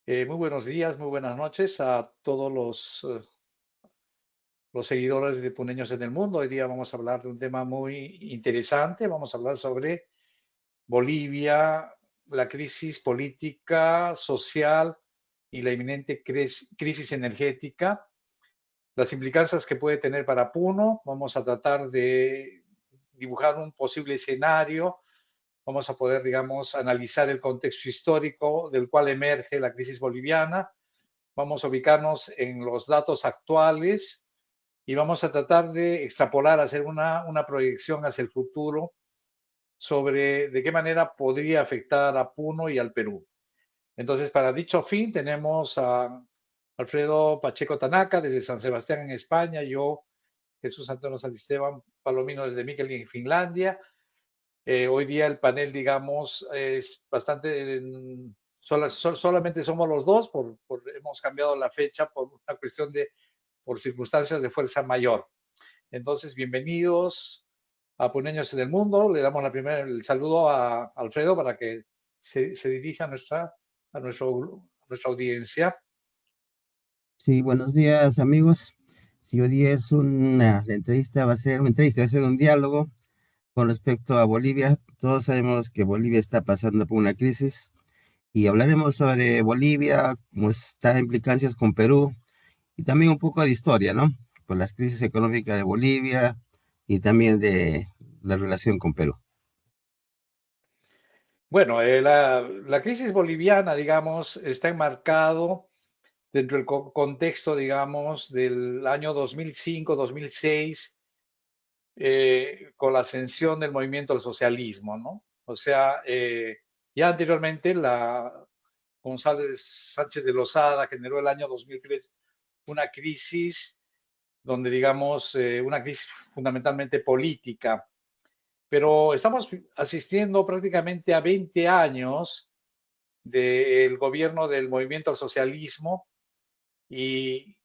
Muy buenos días, muy buenas noches a todos los seguidores de Puneños en el Mundo. Hoy día vamos a hablar de un tema muy interesante. Vamos a hablar sobre Bolivia, la crisis política, social y la inminente crisis energética, las implicancias que puede tener para Puno. Vamos a tratar de dibujar un posible escenario. Vamos a poder, digamos, analizar el contexto histórico del cual emerge la crisis boliviana. Vamos a ubicarnos en los datos actuales y vamos a tratar de extrapolar, hacer una proyección hacia el futuro sobre de qué manera podría afectar a Puno y al Perú. Entonces, para dicho fin, tenemos a Alfredo Pacheco Tanaka desde San Sebastián en España, yo, Jesús Antonio Santisteban Palomino desde Mikkeli en Finlandia. Hoy día el panel, digamos, es bastante, solamente somos los dos, hemos cambiado la fecha por una cuestión por circunstancias de fuerza mayor. Entonces, bienvenidos a Puneños en el Mundo. Le damos el saludo a Alfredo para que se dirija a nuestra audiencia. Sí, buenos días amigos. Si hoy día es la entrevista va a ser una entrevista, va a ser un diálogo con respecto a Bolivia. Todos sabemos que Bolivia está pasando por una crisis y hablaremos sobre Bolivia, cómo está en implicancias con Perú y también un poco de historia, ¿no? Por las crisis económicas de Bolivia y también de la relación con Perú. Bueno, la crisis boliviana, digamos, está enmarcado dentro del contexto, digamos, del año 2005-2006, con la ascensión del movimiento al socialismo, ¿no? O sea, ya anteriormente González Sánchez de Lozada generó el año 2003 una crisis donde, digamos, una crisis fundamentalmente política, pero estamos asistiendo prácticamente a 20 años del gobierno del movimiento al socialismo y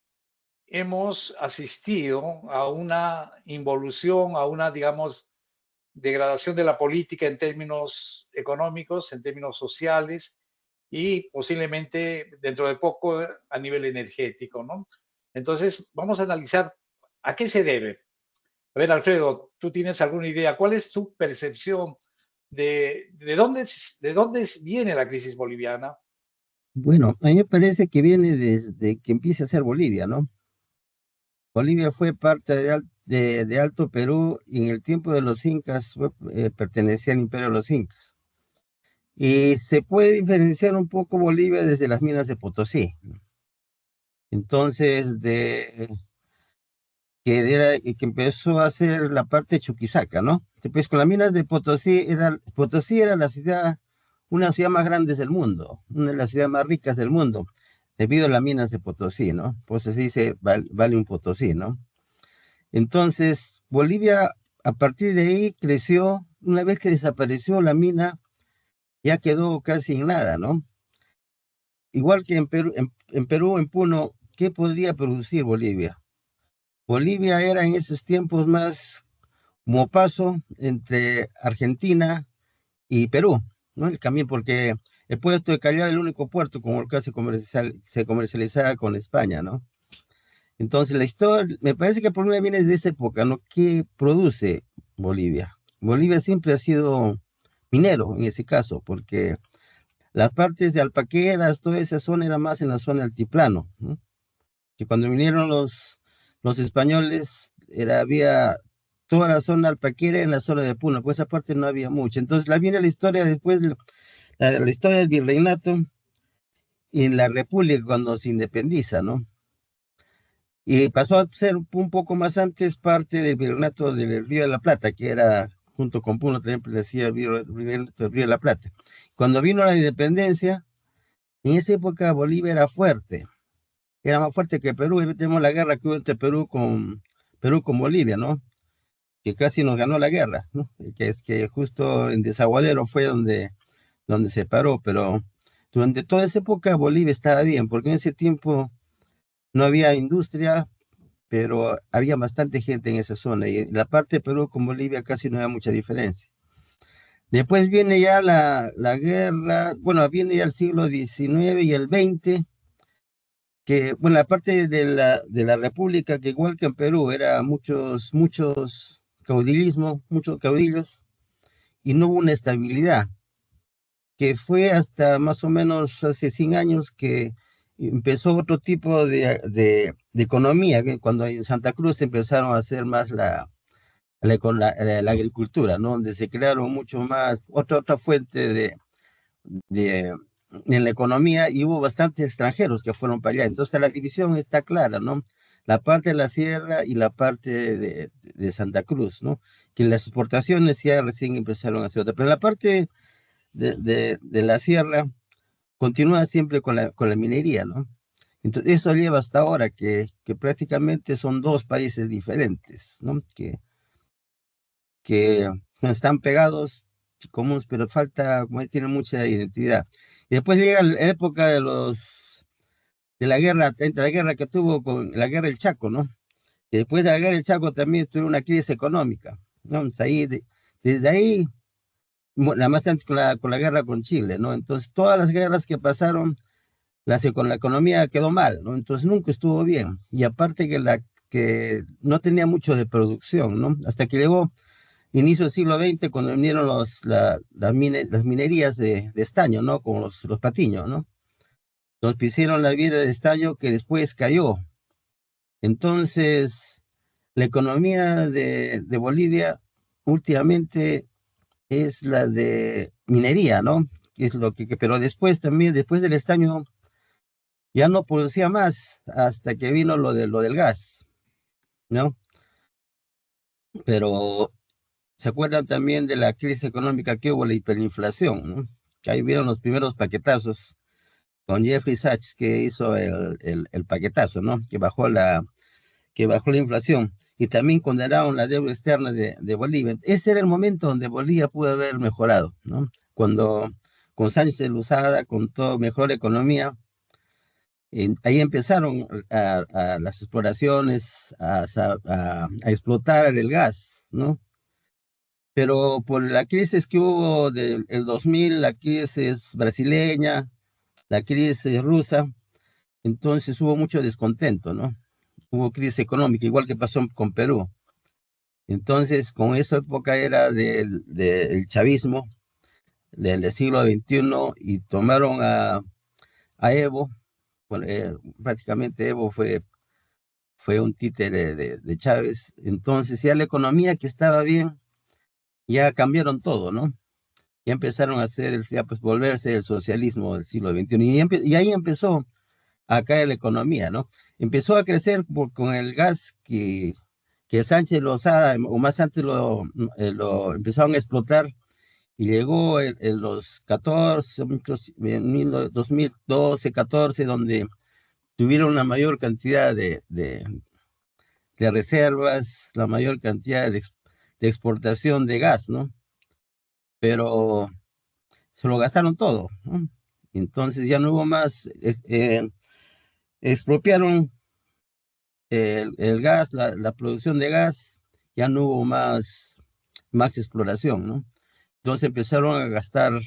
hemos asistido a una involución, a una, digamos, degradación de la política en términos económicos, en términos sociales y posiblemente dentro de poco a nivel energético, ¿no? Entonces, vamos a analizar a qué se debe. A ver, Alfredo, ¿tú tienes alguna idea? ¿Cuál es tu percepción de dónde viene la crisis boliviana? Bueno, a mí me parece que viene desde que empieza a ser Bolivia, ¿no? Bolivia fue parte de Alto Perú y en el tiempo de los incas pertenecía al imperio de los incas. Y se puede diferenciar un poco Bolivia desde las minas de Potosí. Entonces, que empezó a ser la parte de Chuquisaca, ¿no? Después con las minas de Potosí, Potosí era una ciudad más grande del mundo, una de las ciudades más ricas del mundo, debido a las minas de Potosí, ¿no? Pues así dice, vale un Potosí, ¿no? Entonces, Bolivia, a partir de ahí, creció. Una vez que desapareció la mina, ya quedó casi en nada, ¿no? Igual que en Perú, en Puno, ¿qué podría producir Bolivia? Bolivia era en esos tiempos más como paso entre Argentina y Perú, ¿no? El camino, porque el puerto de Callao es el único puerto con el que se comercializaba con España, ¿no? Entonces, la historia, me parece que el problema viene de esa época, ¿no? ¿Qué produce Bolivia? Bolivia siempre ha sido minero en ese caso, porque las partes de alpaqueras, toda esa zona era más en la zona altiplano, ¿no? Que cuando vinieron los españoles, había toda la zona alpaquera en la zona de Puno, pues esa parte no había mucho. Entonces, viene la historia después, la historia del virreinato y en la república cuando se independiza, ¿no? Y pasó a ser un poco más antes parte del virreinato del Río de la Plata, que era junto con Puno también pertenecía al virreinato del Río de la Plata. Cuando vino la independencia, en esa época Bolivia era más fuerte que Perú, y tenemos la guerra que hubo entre Perú con Bolivia, ¿no? Que casi nos ganó la guerra, ¿no? Que es que justo en Desaguadero fue donde se paró, pero durante toda esa época Bolivia estaba bien, porque en ese tiempo no había industria, pero había bastante gente en esa zona, y en la parte de Perú con Bolivia casi no había mucha diferencia. Después viene ya la guerra, bueno, viene ya el siglo XIX y el XX, que, bueno, la parte de la República, que igual que en Perú, era muchos caudillismo, muchos caudillos, y no hubo una estabilidad, que fue hasta más o menos hace 100 años que empezó otro tipo de economía, que cuando en Santa Cruz empezaron a hacer más la agricultura, ¿no? Donde se crearon mucho más, otra fuente de, en la economía y hubo bastantes extranjeros que fueron para allá. Entonces la división está clara, ¿no? La parte de la sierra y la parte de Santa Cruz, ¿no? Que las exportaciones ya recién empezaron a hacer otra. Pero la parte de la sierra continúa siempre con la minería, ¿no? Entonces, eso lleva hasta ahora que prácticamente son dos países diferentes, ¿no? Que no están pegados, comunes, pero falta, como tienen mucha identidad. Y después llega la época de la guerra, entre la guerra que tuvo con la guerra del Chaco, ¿no? Y después de la guerra del Chaco también tuvo una crisis económica, ¿no? Entonces, desde ahí, la más antes con la guerra con Chile, ¿no? Entonces, todas las guerras que pasaron, con la economía quedó mal, ¿no? Entonces, nunca estuvo bien. Y aparte que no tenía mucho de producción, ¿no? Hasta que llegó inicio del siglo XX, cuando vinieron las minerías de estaño, ¿no? Como los patiños, ¿no? Entonces hicieron la vida de estaño que después cayó. Entonces, la economía de Bolivia últimamente es la de minería, ¿no? Que es pero después también, después del estaño, ya no producía más hasta que vino lo del gas, ¿no? Pero ¿se acuerdan también de la crisis económica que hubo, la hiperinflación, ¿no? Que ahí vieron los primeros paquetazos con Jeffrey Sachs que hizo el paquetazo, ¿no? Que bajó la inflación. Y también condenaron la deuda externa de Bolivia. Ese era el momento donde Bolivia pudo haber mejorado, ¿no? Cuando con Sánchez de Luzada, con todo mejor economía, ahí empezaron a las exploraciones, a explotar el gas, ¿no? Pero por la crisis que hubo del el 2000, la crisis brasileña, la crisis rusa, entonces hubo mucho descontento, ¿no? Hubo crisis económica, igual que pasó con Perú. Entonces, con esa época era del chavismo, del siglo XXI, y tomaron a Evo, bueno, prácticamente Evo fue un títere de Chávez. Entonces, ya la economía que estaba bien, ya cambiaron todo, ¿no? Ya empezaron a hacer, ya pues volverse el socialismo del siglo XXI. Y ahí empezó a caer la economía, ¿no? Empezó a crecer con el gas que Sánchez Lozada, o más antes lo empezaron a explotar, y llegó en los 14, en 2012, 14, donde tuvieron la mayor cantidad de reservas, la mayor cantidad de exportación de gas, ¿no? Pero se lo gastaron todo, ¿no? Entonces ya no hubo más, expropiaron el gas, la producción de gas, ya no hubo más exploración, ¿no? Entonces empezaron a gastar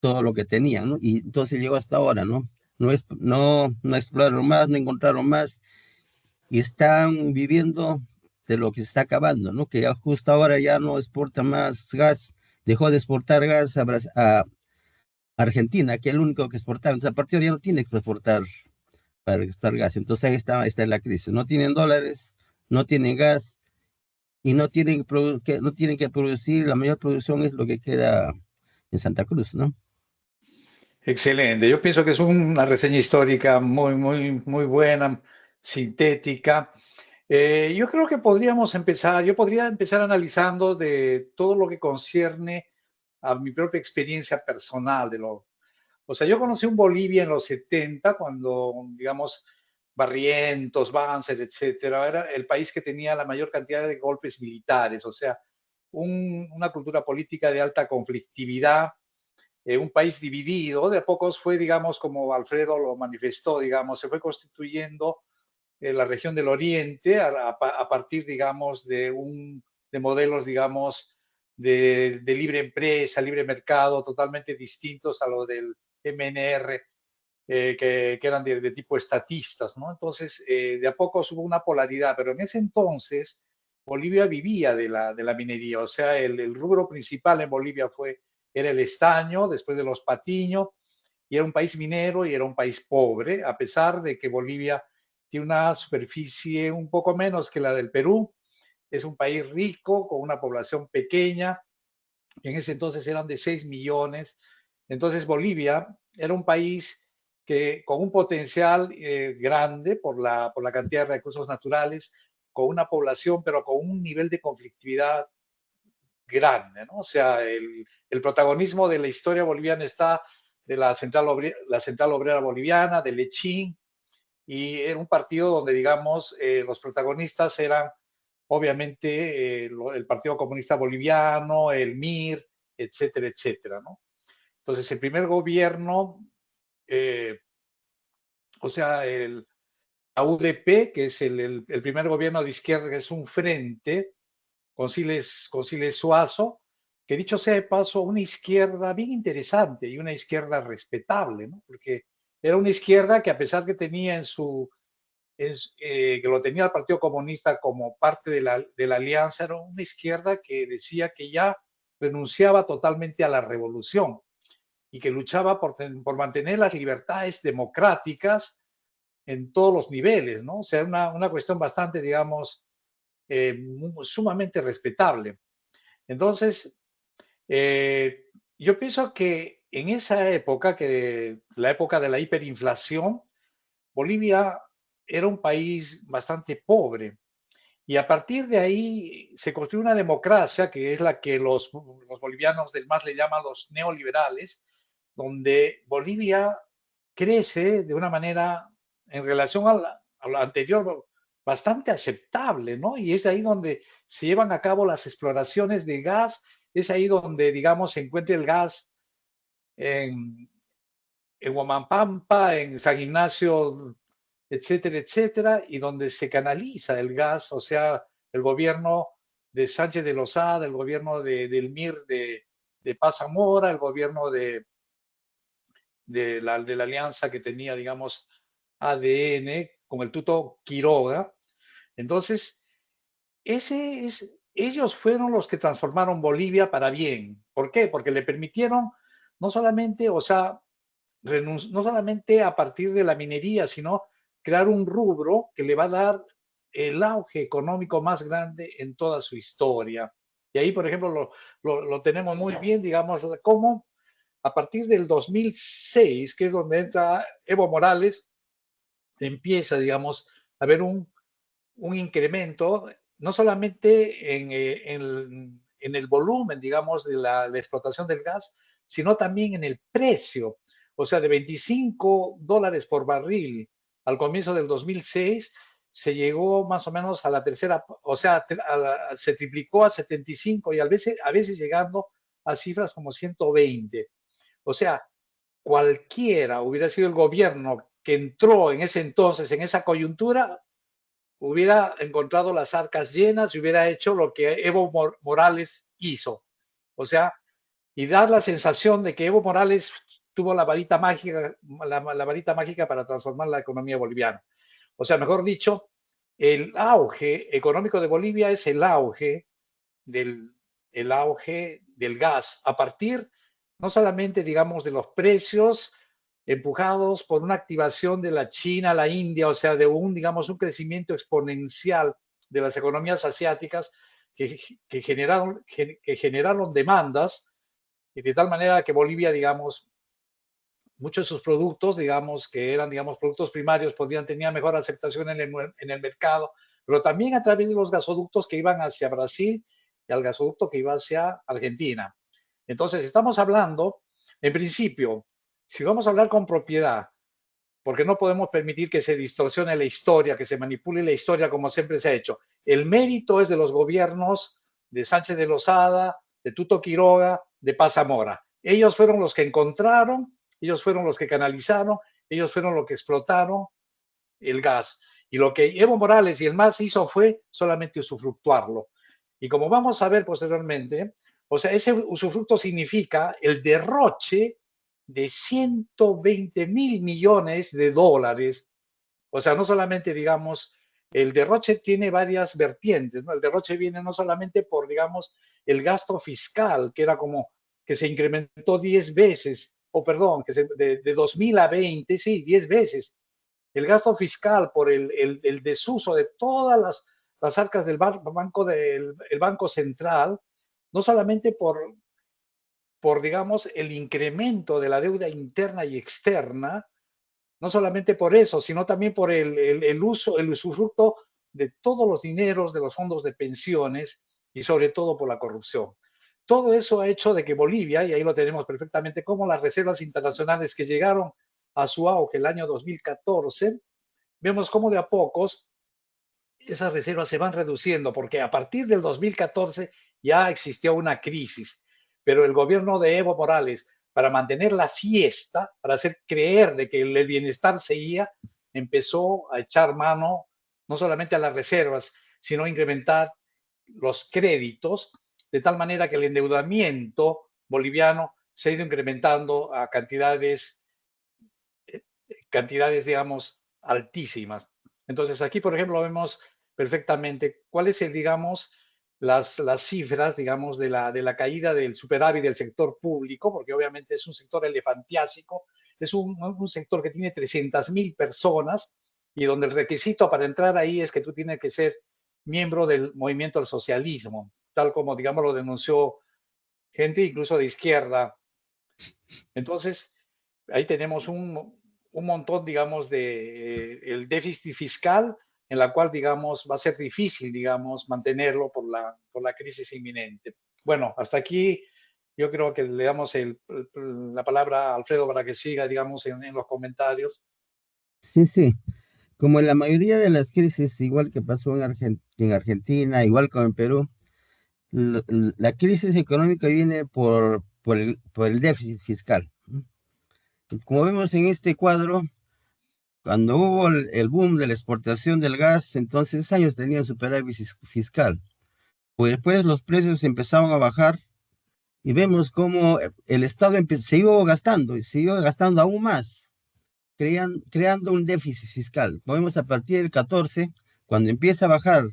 todo lo que tenían, ¿no? Y entonces llegó hasta ahora, ¿no? No exploraron más, no encontraron más, y están viviendo de lo que se está acabando, ¿no? Que ya justo ahora ya no exporta más gas, dejó de exportar gas a Argentina, que es el único que exportaba. Entonces, a partir de ahora ya no tiene que exportar para exportar gas. Entonces ahí está la crisis. No tienen dólares, no tienen gas y no tienen que producir. La mayor producción es lo que queda en Santa Cruz, ¿no? Excelente. Yo pienso que es una reseña histórica muy, muy, muy buena, sintética. Yo creo que yo podría empezar analizando de todo lo que concierne a mi propia experiencia personal o sea, yo conocí un Bolivia en los 70 cuando, digamos, Barrientos, Banzer, etcétera, era el país que tenía la mayor cantidad de golpes militares, o sea, una cultura política de alta conflictividad, un país dividido. De a pocos fue, digamos, como Alfredo lo manifestó, digamos, se fue constituyendo la región del Oriente a partir, digamos, de modelos, digamos, de libre empresa, libre mercado, totalmente distintos a lo del MNR, que eran de tipo estatistas, ¿no? Entonces, de a poco hubo una polaridad, pero en ese entonces Bolivia vivía de la minería, o sea, el rubro principal en Bolivia era el estaño, después de los patiños, y era un país minero y era un país pobre, a pesar de que Bolivia tiene una superficie un poco menos que la del Perú, es un país rico, con una población pequeña, que en ese entonces eran de 6 millones. Entonces Bolivia era un país que con un potencial grande por la cantidad de recursos naturales, con una población, pero con un nivel de conflictividad grande, ¿no? O sea, el protagonismo de la historia boliviana está de la Central Obrera Boliviana, de Lechín, y era un partido donde, digamos, los protagonistas eran obviamente el Partido Comunista Boliviano, el MIR, etcétera, etcétera, ¿no? Entonces, el primer gobierno, eh, o sea, la UDP, que es el primer gobierno de izquierda, que es un frente, con Siles Suazo, que dicho sea de paso, una izquierda bien interesante y una izquierda respetable, ¿no? Porque era una izquierda que a pesar que tenía que lo tenía el Partido Comunista como parte de la alianza, era una izquierda que decía que ya renunciaba totalmente a la revolución y que luchaba por mantener las libertades democráticas en todos los niveles, ¿no? O sea, una cuestión bastante, digamos, sumamente respetable. Entonces, yo pienso que en esa época, que la época de la hiperinflación, Bolivia era un país bastante pobre y a partir de ahí se construyó una democracia que es la que los bolivianos del MAS le llaman los neoliberales, donde Bolivia crece de una manera en relación a lo anterior bastante aceptable, ¿no? Y es ahí donde se llevan a cabo las exploraciones de gas, es ahí donde, digamos, se encuentra el gas en, en Huamampampa, en San Ignacio, etcétera, etcétera, y donde se canaliza el gas, o sea, el gobierno de Sánchez de Lozada, el gobierno del MIR de Paz Zamora, el gobierno de la alianza que tenía, digamos, ADN con el Tuto Quiroga. Entonces, ellos fueron los que transformaron Bolivia para bien. ¿Por qué? Porque le permitieron no solamente, o sea, no solamente a partir de la minería, sino crear un rubro que le va a dar el auge económico más grande en toda su historia. Y ahí, por ejemplo, lo tenemos muy bien, digamos, cómo a partir del 2006, que es donde entra Evo Morales, empieza, digamos, a haber un incremento, no solamente en el volumen, digamos, de la explotación del gas, sino también en el precio. O sea, de $25 por barril al comienzo del 2006, se llegó más o menos a la tercera, o sea, se triplicó a 75 y a veces llegando a cifras como 120. O sea, cualquiera hubiera sido el gobierno que entró en ese entonces, en esa coyuntura, hubiera encontrado las arcas llenas y hubiera hecho lo que Evo Morales hizo. O sea, y dar la sensación de que Evo Morales tuvo la varita mágica, la varita mágica para transformar la economía boliviana. O sea, mejor dicho, el auge económico de Bolivia es el auge del gas a partir no solamente, digamos, de los precios empujados por una activación de la China, la India, o sea, de digamos, un crecimiento exponencial de las economías asiáticas que generaron demandas y de tal manera que Bolivia, digamos, muchos de sus productos, digamos, que eran, digamos, productos primarios, tenían mejor aceptación en el mercado, pero también a través de los gasoductos que iban hacia Brasil y al gasoducto que iba hacia Argentina. Entonces, estamos hablando, en principio, si vamos a hablar con propiedad, porque no podemos permitir que se distorsione la historia, que se manipule la historia como siempre se ha hecho. El mérito es de los gobiernos de Sánchez de Lozada, de Tuto Quiroga, de Paz Zamora. Ellos fueron los que encontraron, ellos fueron los que canalizaron, ellos fueron los que explotaron el gas. Y lo que Evo Morales y el MAS hizo fue solamente usufructuarlo. Y como vamos a ver posteriormente, O sea, ese usufructo significa el derroche de 120.000 millones de dólares. O sea, no solamente, digamos, el derroche tiene varias vertientes, ¿no? El derroche viene no solamente por, digamos, el gasto fiscal, que era como que se incrementó 10 veces, o perdón, que de 2000 a 20, sí, 10 veces. El gasto fiscal por el desuso de todas las arcas del el Banco Central, no solamente digamos, el incremento de la deuda interna y externa, no solamente por eso, sino también por el uso, el usufructo de todos los dineros de los fondos de pensiones y sobre todo por la corrupción. Todo eso ha hecho de que Bolivia, y ahí lo tenemos perfectamente, como las reservas internacionales que llegaron a su auge el año 2014, vemos cómo de a pocos esas reservas se van reduciendo, porque a partir del 2014 ya existió una crisis, pero el gobierno de Evo Morales, para mantener la fiesta, para hacer creer de que el bienestar seguía, empezó a echar mano no solamente a las reservas, sino a incrementar los créditos, de tal manera que el endeudamiento boliviano se ha ido incrementando a cantidades, digamos, altísimas. Entonces, aquí, por ejemplo, vemos perfectamente cuál es digamos, las cifras, digamos, de la caída del superávit del sector público, porque obviamente es un sector elefantiásico, es un sector que tiene 300.000 personas y donde el requisito para entrar ahí es que tú tienes que ser miembro del movimiento al socialismo, tal como, digamos, lo denunció gente incluso de izquierda. Entonces, ahí tenemos un montón, digamos, de el déficit fiscal en la cual, digamos, va a ser difícil, digamos, mantenerlo por la crisis inminente. Bueno, hasta aquí yo creo que le damos la palabra a Alfredo para que siga, digamos, en los comentarios. Sí, sí. Como en la mayoría de las crisis, igual que pasó en Argentina, igual como en Perú, la crisis económica viene por el déficit fiscal. Como vemos en este cuadro, cuando hubo el boom de la exportación del gas, entonces años tenían superávit fiscal. Pues después los precios empezaron a bajar y vemos cómo el Estado se iba gastando aún más, creando un déficit fiscal. Vemos a partir del 14, cuando empieza a bajar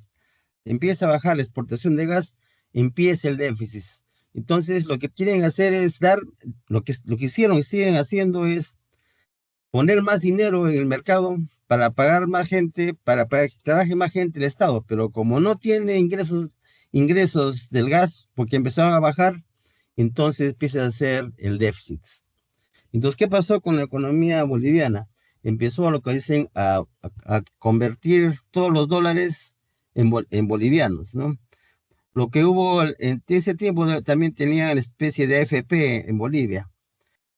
la exportación de gas, empieza el déficit. Entonces, lo que quieren hacer es lo que hicieron y siguen haciendo es poner más dinero en el mercado para pagar más gente, para que trabaje más gente el Estado, pero como no tiene ingresos del gas, porque empezaron a bajar, entonces empieza a hacer el déficit. Entonces, ¿qué pasó con la economía boliviana? Empezó a lo que dicen a convertir todos los dólares en bolivianos, ¿no? Lo que hubo en ese tiempo también tenía una especie de AFP en Bolivia.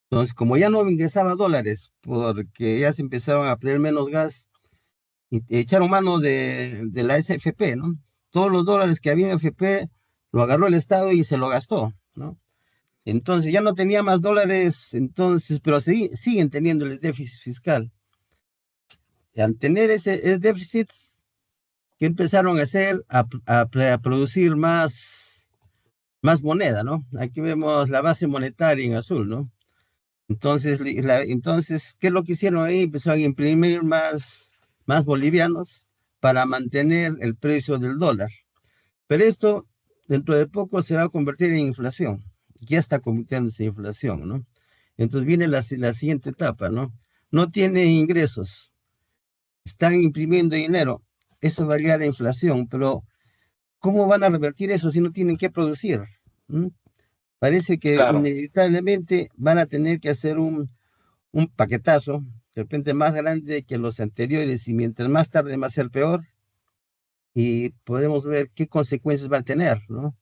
Entonces, como ya no ingresaba dólares, porque ya se empezaron a pedir menos gas, y echaron mano de la SFP, ¿no? Todos los dólares que había en FP lo agarró el Estado y se lo gastó, ¿no? Entonces ya no tenía más dólares, entonces, pero siguen teniendo el déficit fiscal. Y al tener ese déficit, ¿qué empezaron a hacer? A producir más moneda, ¿no? Aquí vemos la base monetaria en azul, ¿no? Entonces, ¿qué es lo que hicieron ahí? Empezaron a imprimir más bolivianos para mantener el precio del dólar. Pero esto, dentro de poco, se va a convertir en inflación. Ya está convirtiéndose en inflación, ¿no? Entonces viene la siguiente etapa, ¿no? No tienen ingresos, están imprimiendo dinero. Eso va a llegar a inflación, pero ¿cómo van a revertir eso si no tienen que producir? ¿Mm? Parece que Claro. inevitablemente van a tener que hacer un paquetazo, de repente más grande que los anteriores, y mientras más tarde va a ser peor, y podemos ver qué consecuencias va a tener, ¿no?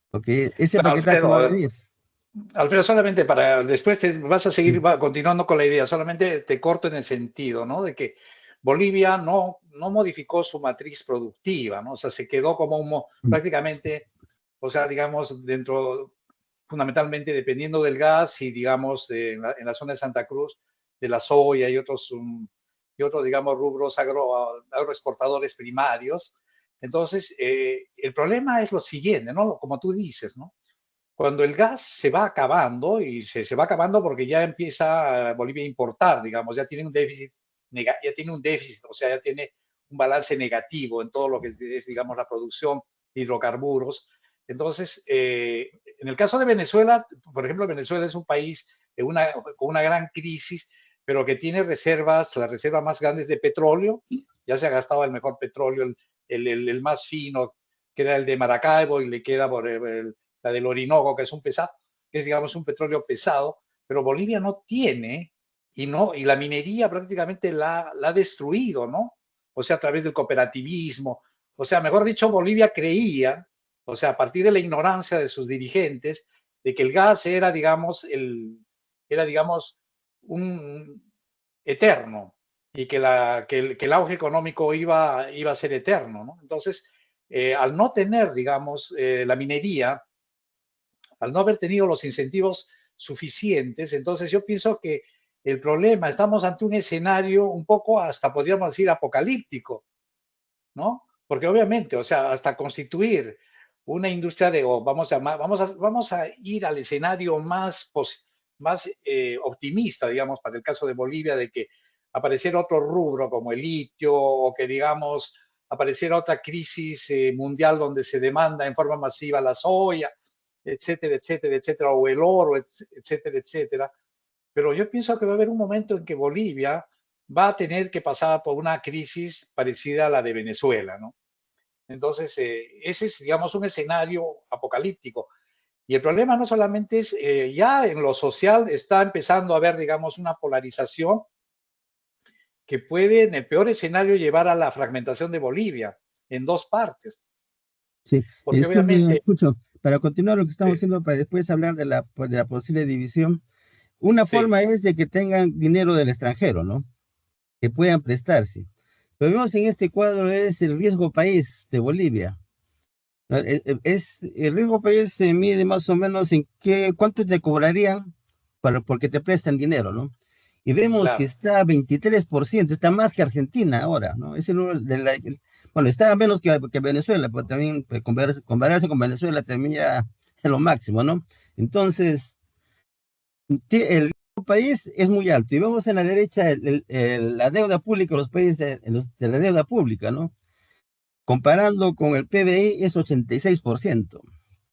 Porque ese Bueno, paquetazo va a Alfredo, venir. Alfredo, solamente para después te vas a seguir continuando con la idea, solamente te corto en el sentido, ¿no? De que Bolivia no modificó su matriz productiva, ¿no? O sea, se quedó como prácticamente, o sea, digamos, fundamentalmente dependiendo del gas y, digamos, en la zona de Santa Cruz, de la soya y otros, digamos, rubros agroexportadores primarios. Entonces, el problema es lo siguiente, ¿no? Como tú dices, ¿no? cuando el gas se va acabando, y se va acabando porque ya empieza Bolivia a importar, digamos, ya tiene un déficit, ya tiene un déficit, o sea, ya tiene un balance negativo en todo lo que es, digamos, la producción de hidrocarburos. Entonces, en el caso de Venezuela, por ejemplo, Venezuela es un país con una gran crisis, pero que tiene reservas, las reservas más grandes de petróleo. Ya se ha gastado el mejor petróleo, el más fino, que era el de Maracaibo, y le queda por la del Orinoco, que es un pesado, que es, digamos, un petróleo pesado, pero Bolivia no tiene, y la minería prácticamente la ha destruido, ¿no? O sea, a través del cooperativismo. O sea, mejor dicho, Bolivia creía, o sea, a partir de la ignorancia de sus dirigentes, de que el gas era, digamos, un eterno, y que el auge económico iba a ser eterno, ¿no? Entonces, al no tener, digamos, la minería, al no haber tenido los incentivos suficientes, entonces yo pienso que el problema, estamos ante un escenario un poco, hasta podríamos decir, apocalíptico, ¿no? Porque obviamente, o sea, hasta constituir una industria o vamos a ir al escenario más optimista, digamos, para el caso de Bolivia, de que apareciera otro rubro como el litio, o que, digamos, apareciera otra crisis mundial donde se demanda en forma masiva la soya, etcétera, etcétera, etcétera, o el oro, etcétera, etcétera. Pero yo pienso que va a haber un momento en que Bolivia va a tener que pasar por una crisis parecida a la de Venezuela, ¿no? Entonces, ese es, digamos, un escenario apocalíptico. Y el problema no solamente es, ya en lo social está empezando a haber, digamos, una polarización que puede, en el peor escenario, llevar a la fragmentación de Bolivia en dos partes. Sí, y Porque disculpe, obviamente, escucho, para continuar lo que estamos sí, haciendo, para después hablar pues, de la posible división, una sí, forma es de que tengan dinero del extranjero, ¿no? Que puedan prestarse. Lo que vemos en este cuadro es el riesgo país de Bolivia. ¿No? El riesgo país se mide más o menos en cuánto te cobrarían porque te prestan dinero, ¿no? Y vemos que claro. está a 23%, está más que Argentina ahora, ¿no? Es el, número bueno, está menos que Venezuela, pero también pues, compararse con Venezuela también ya es lo máximo, ¿no? Entonces, el país es muy alto. Y vemos en la derecha la deuda pública, los países de la deuda pública, ¿no? Comparando con el PBI es 86%. O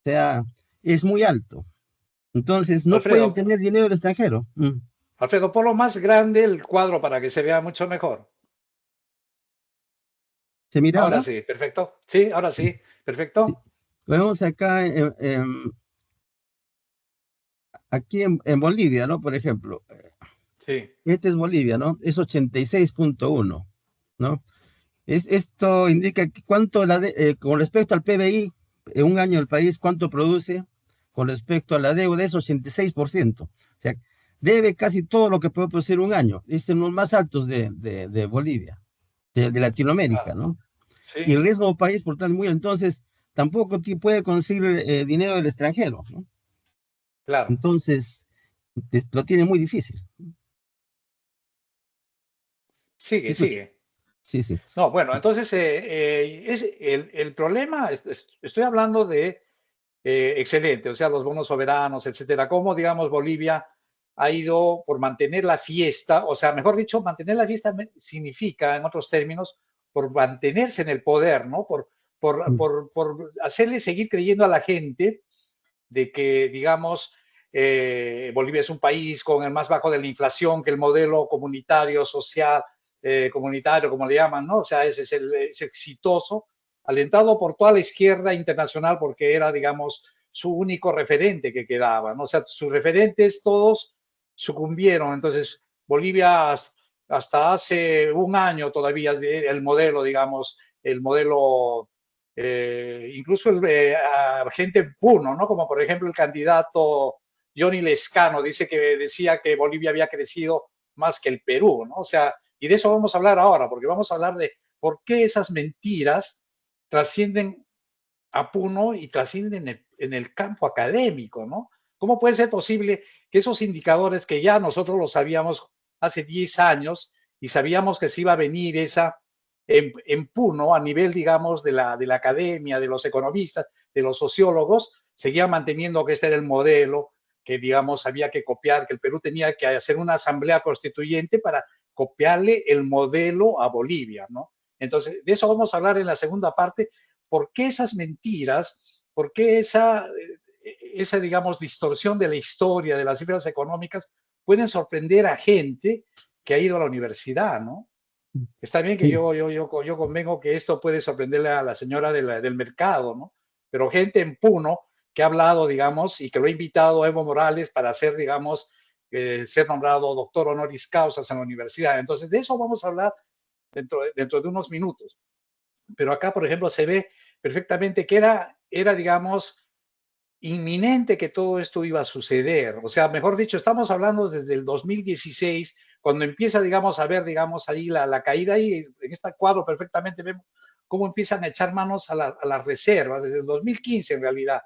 sea, es muy alto. Entonces, no pueden Alfredo, tener dinero del extranjero. Alfredo, por lo más grande el cuadro para que se vea mucho mejor. ¿Se mira Ahora ahora? sí, perfecto. Sí, ahora sí, Sí. perfecto. Vemos acá, aquí en Bolivia, ¿no? Por ejemplo, Sí, este es Bolivia, ¿no? Es 86,1, ¿no? Esto indica cuánto, con respecto al PBI, en un año el país, cuánto produce con respecto a la deuda, es 86%. O sea, debe casi todo lo que puede producir un año. Es uno de los más altos de Bolivia, de Latinoamérica, claro, ¿no? Y sí, el riesgo país, por tanto, muy entonces tampoco puede conseguir dinero del extranjero, ¿no? claro. Entonces, lo tiene muy difícil. ¿Sí Sigue, escucha? sigue. Sí, sí. No, bueno, entonces es el problema, estoy hablando de excelente, o sea, los bonos soberanos, etcétera. Cómo, digamos, Bolivia ha ido por mantener la fiesta, o sea, mejor dicho, mantener la fiesta significa, en otros términos, por mantenerse en el poder, ¿no? Mm, Por hacerle seguir creyendo a la gente de que, digamos, Bolivia es un país con el más bajo de la inflación, que el modelo comunitario, social, comunitario, como le llaman, ¿no? O sea, es exitoso, alentado por toda la izquierda internacional, porque era, digamos, su único referente que quedaba, ¿no? O sea, sus referentes todos sucumbieron. Entonces, Bolivia hasta hace un año todavía el modelo, digamos, el modelo incluso gente en Puno, ¿no? Como por ejemplo el candidato Johnny Lescano decía que Bolivia había crecido más que el Perú, ¿no? O sea, y de eso vamos a hablar ahora, porque vamos a hablar de por qué esas mentiras trascienden a Puno y trascienden en el campo académico, ¿no? ¿Cómo puede ser posible que esos indicadores que ya nosotros los sabíamos hace 10 años y sabíamos que se iba a venir esa en Puno a nivel, digamos, de la academia, de los economistas, de los sociólogos, seguía manteniendo que este era el modelo, que digamos había que copiar, que el Perú tenía que hacer una asamblea constituyente para copiarle el modelo a Bolivia, ¿no? Entonces, de eso vamos a hablar en la segunda parte. ¿Por qué esas mentiras? ¿Por qué esa, digamos, distorsión de la historia, de las cifras económicas, pueden sorprender a gente que ha ido a la universidad, ¿no? Está bien que Sí, yo convengo que esto puede sorprenderle a la señora del mercado, ¿no? Pero gente en Puno que ha hablado, digamos, y que lo ha invitado a Evo Morales para hacer, digamos, ser nombrado doctor honoris causa en la universidad. Entonces, de eso vamos a hablar dentro de unos minutos. Pero acá, por ejemplo, se ve perfectamente que digamos, inminente que todo esto iba a suceder. O sea, mejor dicho, estamos hablando desde el 2016, cuando empieza, digamos, a ver, digamos, ahí la caída, y en este cuadro perfectamente vemos cómo empiezan a echar manos a las reservas, desde el 2015 en realidad.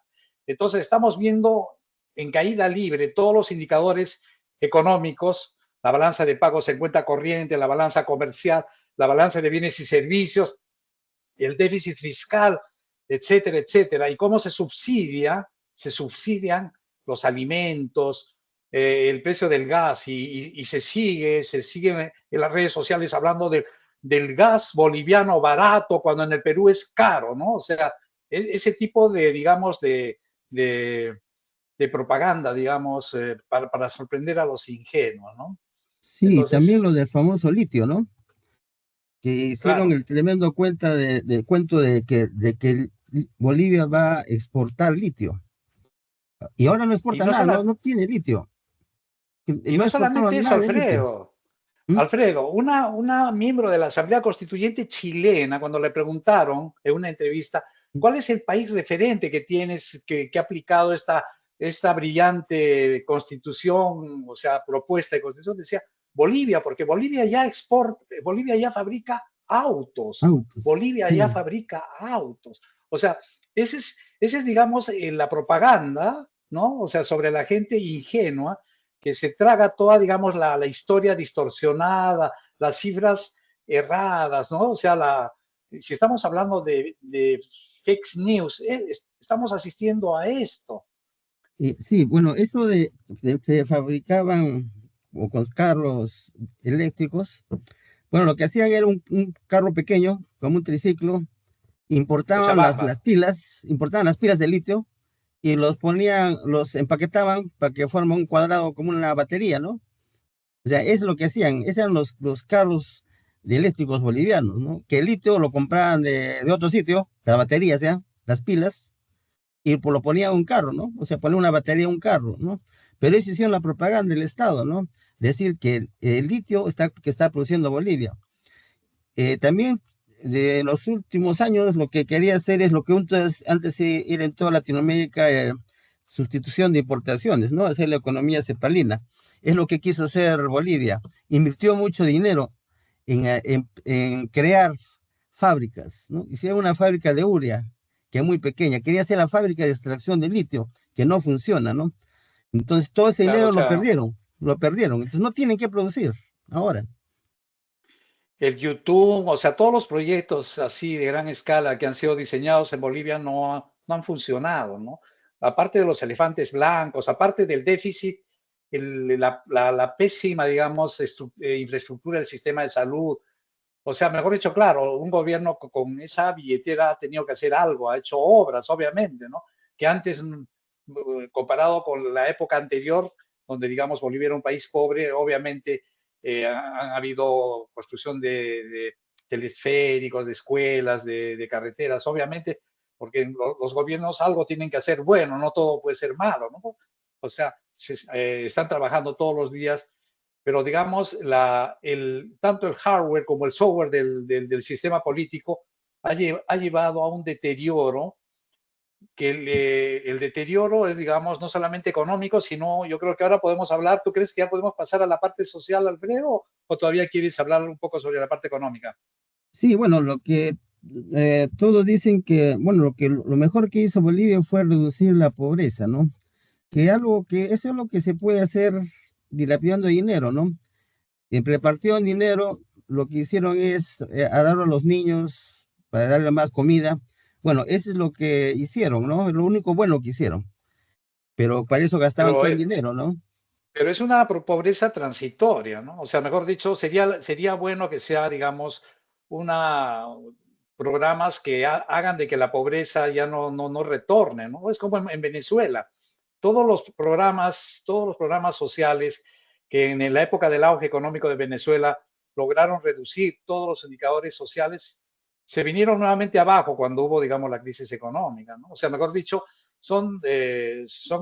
Entonces, estamos viendo en caída libre todos los indicadores económicos, la balanza de pagos en cuenta corriente, la balanza comercial, la balanza de bienes y servicios, el déficit fiscal, etcétera, etcétera, y cómo se subsidian los alimentos, el precio del gas, y se sigue en las redes sociales hablando del gas boliviano barato cuando en el Perú es caro, ¿no? O sea, ese tipo de, digamos, de propaganda, digamos, para sorprender a los ingenuos, ¿no? sí, también Entonces, lo del famoso litio, ¿no? Que hicieron claro, el tremendo cuento de que Bolivia va a exportar litio. Y ahora no y exporta no, nada, no tiene litio. y No no exportaron solamente eso, nada de litio. Alfredo. ¿Mm? Alfredo, una miembro de la Asamblea Constituyente chilena, cuando le preguntaron en una entrevista, ¿cuál es el país referente que tienes, que ha aplicado esta brillante constitución, o sea, propuesta de constitución? Decía Bolivia, porque Bolivia ya exporta, Bolivia ya fabrica autos, Autos, Bolivia ya sí. fabrica autos. O sea, esa es digamos, la propaganda, ¿no? O sea, sobre la gente ingenua que se traga toda, digamos, la historia distorsionada, las cifras erradas, ¿no? O sea, si estamos hablando de fake news, estamos asistiendo a esto. Sí, bueno, eso de que fabricaban o con carros eléctricos, bueno, lo que hacían era un carro pequeño, como un triciclo, Cochabamba. importaban las pilas de litio y los empaquetaban para que formen un cuadrado como una batería, ¿no? O sea, es lo que hacían, esos eran los carros de eléctricos bolivianos, ¿no? Que el litio lo compraban de otro sitio, las baterías, ¿ya? Las pilas, y pues lo ponían a un carro, ¿no? O sea, poner una batería a un carro, ¿no? Pero ellos hicieron la propaganda del Estado, ¿no? Decir que el litio que está produciendo Bolivia. También de los últimos años lo que quería hacer es lo que antes era en toda Latinoamérica, sustitución de importaciones, ¿no? Hacer la economía cepalina. Es lo que quiso hacer Bolivia. Invirtió mucho dinero en crear fábricas, ¿no? Hicieron una fábrica de urea, que es muy pequeña. Quería hacer la fábrica de extracción de litio, que no funciona, ¿no? Entonces todo ese Claro, o dinero sea, lo perdieron. Entonces no tienen que producir ahora. el YouTube, o sea, todos los proyectos así de gran escala que han sido diseñados en Bolivia no han funcionado, ¿no? Aparte de los elefantes blancos, aparte del déficit, la pésima, digamos, infraestructura del sistema de salud. O sea, mejor dicho, claro, un gobierno con esa billetera ha tenido que hacer algo, ha hecho obras, obviamente, ¿no? Que antes, comparado con la época anterior, donde, digamos, Bolivia era un país pobre, obviamente ha habido construcción de telesféricos, de escuelas, de carreteras, obviamente, porque los gobiernos algo tienen que hacer bueno, no todo puede ser malo, ¿no? O sea, están trabajando todos los días, pero digamos, tanto el hardware como el software del sistema político ha llevado a un deterioro, que el deterioro es, digamos, no solamente económico, sino yo creo que ahora podemos hablar. ¿Tú crees que ya podemos pasar a la parte social, Alfredo, o todavía quieres hablar un poco sobre la parte económica? Sí, bueno, lo que todos dicen que, bueno, lo mejor que hizo Bolivia fue reducir la pobreza, ¿no? Eso es lo que se puede hacer dilapidando dinero, ¿no? Repartieron dinero, lo que hicieron es a darlo a los niños para darle más comida, Bueno, eso es lo que hicieron, ¿no? Lo único bueno que hicieron. Pero para eso gastaban pero, todo el dinero, ¿no? pero es una pobreza transitoria, ¿no? O sea, mejor dicho, sería bueno que sea, digamos, una programas que hagan de que la pobreza ya no retorne, ¿no? Es como en Venezuela. Todos los programas sociales que en la época del auge económico de Venezuela lograron reducir todos los indicadores sociales, se vinieron nuevamente abajo cuando hubo, digamos, la crisis económica, ¿no? O sea, mejor dicho, son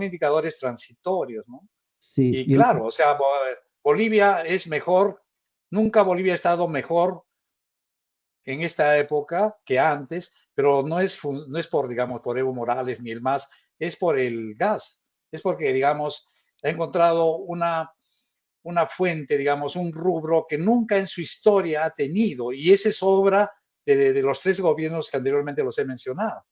indicadores transitorios, ¿no? Sí, Y claro, o sea, Bolivia es mejor, nunca Bolivia ha estado mejor en esta época que antes, pero no es por, digamos, por Evo Morales ni el MAS, es por el gas, es porque, digamos, ha encontrado una fuente, digamos, un rubro que nunca en su historia ha tenido, y esa es obra de los tres gobiernos que anteriormente los he mencionado.